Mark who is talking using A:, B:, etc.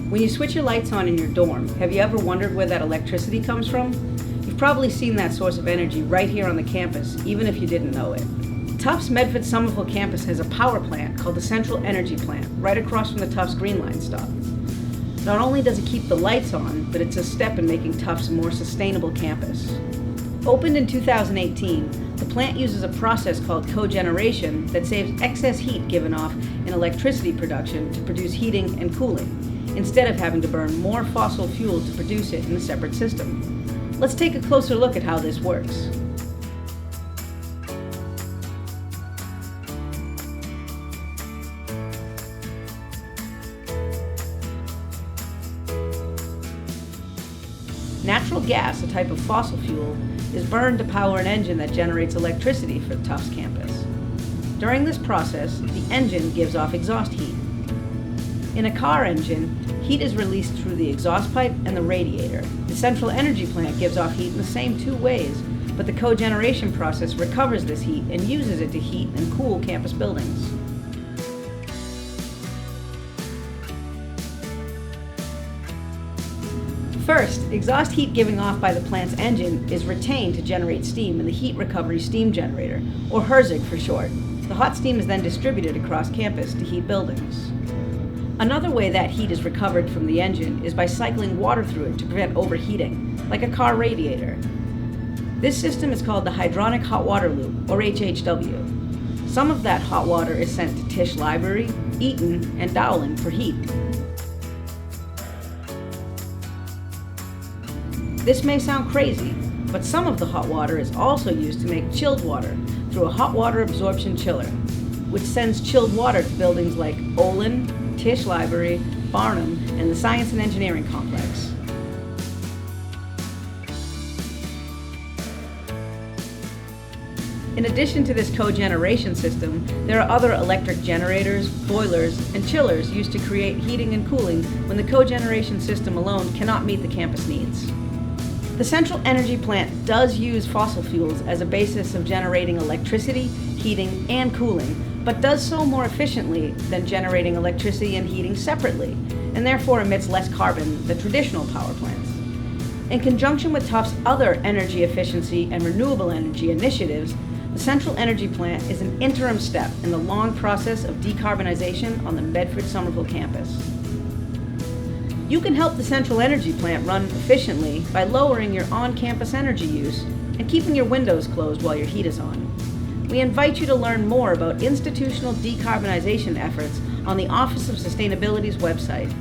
A: When you switch your lights on in your dorm, have you ever wondered where that electricity comes from? You've probably seen that source of energy right here on the campus, even if you didn't know it. Tufts Medford Somerville campus has a power plant called the Central Energy Plant right across from the Tufts Green Line stop. Not only does it keep the lights on, but it's a step in making Tufts a more sustainable campus. Opened in 2018, the plant uses a process called cogeneration that saves excess heat given off in electricity production to produce heating and cooling, instead of having to burn more fossil fuel to produce it in a separate system. Let's take a closer look at how this works. Natural gas, a type of fossil fuel, is burned to power an engine that generates electricity for the Tufts campus. During this process, the engine gives off exhaust heat. In a car engine, heat is released through the exhaust pipe and the radiator. The central energy plant gives off heat in the same two ways, but the cogeneration process recovers this heat and uses it to heat and cool campus buildings. First, exhaust heat giving off by the plant's engine is retained to generate steam in the heat recovery steam generator, or HRSG for short. The hot steam is then distributed across campus to heat buildings. Another way that heat is recovered from the engine is by cycling water through it to prevent overheating, like a car radiator. This system is called the hydronic hot water loop, or HHW. Some of that hot water is sent to Tisch Library, Eaton, and Dowling for heat. This may sound crazy, but some of the hot water is also used to make chilled water through a hot water absorption chiller, which sends chilled water to buildings like Olin, Tisch Library, Barnum, and the Science and Engineering Complex. In addition to this cogeneration system, there are other electric generators, boilers, and chillers used to create heating and cooling when the cogeneration system alone cannot meet the campus needs. The Central Energy Plant does use fossil fuels as a basis of generating electricity, heating, and cooling, but does so more efficiently than generating electricity and heating separately, and therefore emits less carbon than traditional power plants. In conjunction with Tufts' other energy efficiency and renewable energy initiatives, the Central Energy Plant is an interim step in the long process of decarbonization on the Medford-Somerville campus. You can help the Central Energy Plant run efficiently by lowering your on-campus energy use and keeping your windows closed while your heat is on. We invite you to learn more about institutional decarbonization efforts on the Office of Sustainability's website.